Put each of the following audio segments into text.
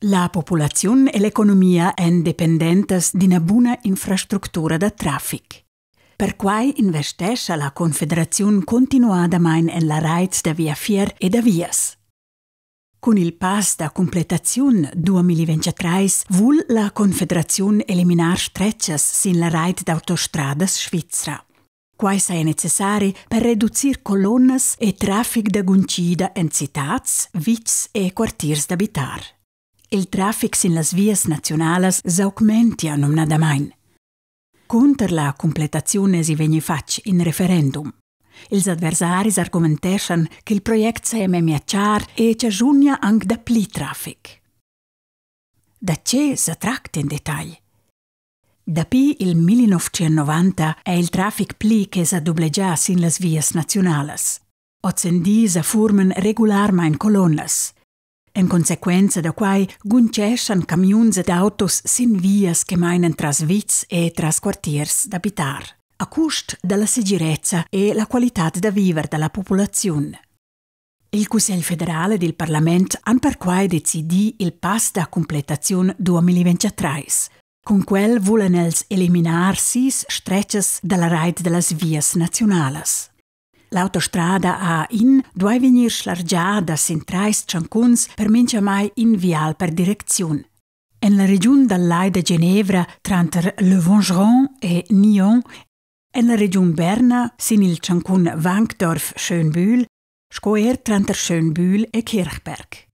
La popolazione e l'economia sono dipendenti di una buona infrastruttura da traffico. Per cui investesce la Confederazione continuadamente in la rete da via fier e da vias. Con il pass da completazione 2023 vuol la Confederazione eliminare streccias in la rete d'autostradas svizzera. Questo è necessario per ridurre colonne e traffico da guncida in città, vics e quartieri d'abitar. Il traffico in le vie nazionali aumenta numnadamein. Contro la completazione si viene fatta in referendum. Ils adversari argumenteschan che il progetto sia miacciar e ci aggiunga anche da pli traffic. Da che si tratta in dettaglio? Da il 1990 è il traffic pli che si dubleggia in le vie nazionali. Ozzendi si formano regolarmente colonnes. In conseguenza da quai gunceschan camions ed autos sin vias che mainan tras viz e tras quartiers d'abitar, a cost della sicurezza e la qualità da vivere della popolazione. Il Consiglio federale del Parlamento han per quai decidi il pass da completazione 2023. Con quel volen els eliminar 6 streccias dalla rete delle vie nazionali. L'autostrada A1 deve venire slargiata in 3 ciancuns per mince mai in vial per direzione. In la regione dell'Ai de Ginevra, tra Le Vengeron e Nyon, in la regione Berna, sin il ciancun Wankdorf-Schönbühl, scoer tra Schönbühl e Kirchberg.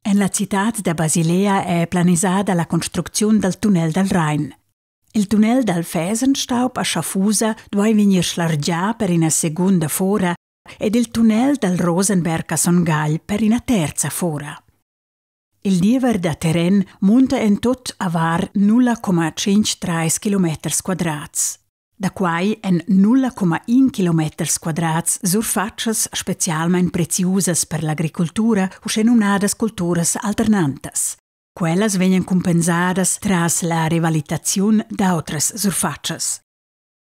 In la città di Basilea è planizzata la costruzione del tunnel del Rhein. Il tunnel del Fesenstaub a Schaffhausen deve venire slargiato per una seconda fora ed il tunnel del Rosenberg a Songal per una terza fora. Il diver da terreno monta in tot avar 0,53 km², da quai en 0,1 km² surfaccias specialmente preziosas per l'agricoltura o scenunadas culturas alternantes. Quellas vengono compensadas tras la rivalitazione d'autres surfaccias.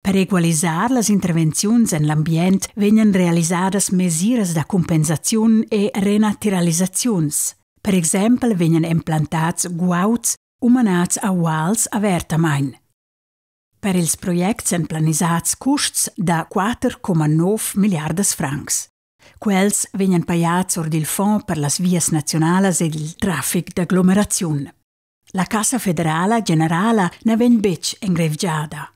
Per equalizzare le intervenzioni nell'ambiente vengono realizzate misure da compensazione e renaturalizzazione. Per esempio, vengono implantati guauts umanats a wals avertamain. Per ils projects sono planizzati costi da 4,9 miliardi francs. Quels vengono pagati ord il Fonds per le vie nazionali e il traffic d'agglomerazione. La Cassa Federale Generale ne viene bec ingrevgiata.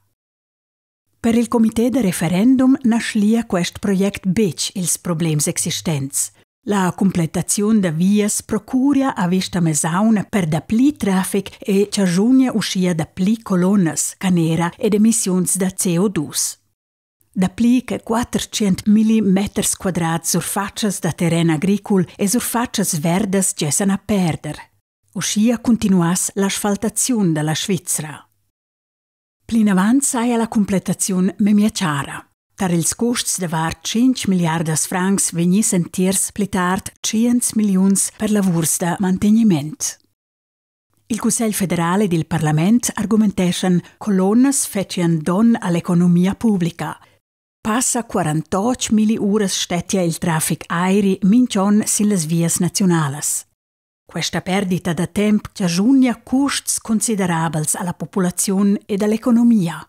Per il Comité de Referendum nascia questo progetto bec ils problems esistenti. La completazione da vias procura a vista mesauna per da pli traffic e ci aggiunge uscia da pli colonnes, canera ed emissioni da CO2. Da pli che 400.000 m² surfaccias da terreno agricolo e surfaccias verdes gessan a perder. Uscia continuas l'asfaltazione della Svizzera. Plin avanti saia la completazione memiaciara. Tar ils costs de var 5 miliardi francs vegnissen tiers plitard 100 milions per lavurs da manteniment. Il Consiglio federale del Parlamento argumenteschan colonnes fecian don all'economia pubblica. Passa 48.000 ore stetia il traffic aeri mincion sin les vias nazionales. Questa perdita da tempo ci aggiunge costi considerabili alla popolazione e all'economia.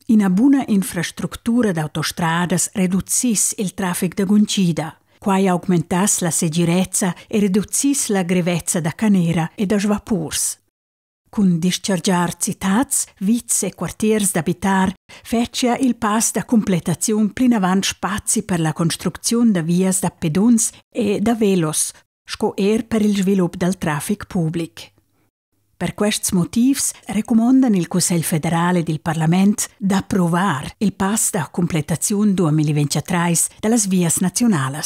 Una buona infrastruttura d'autostradas riducis il traffic da guncida, quai augmentas la sicurezza e riducis la grevezza da canera e da svapurs. Con dischargiar citats, viz e quartiers d'abitar, feccia il pass da completazione plin avant spazi per la costruzione da vias da peduns e da velos, scoer per il sviluppo del traffic pubblic. Per questi motivi raccomandano il Consiglio federale del Parlamento d'approvare il pass da completazione 2023 delle vie nazionali.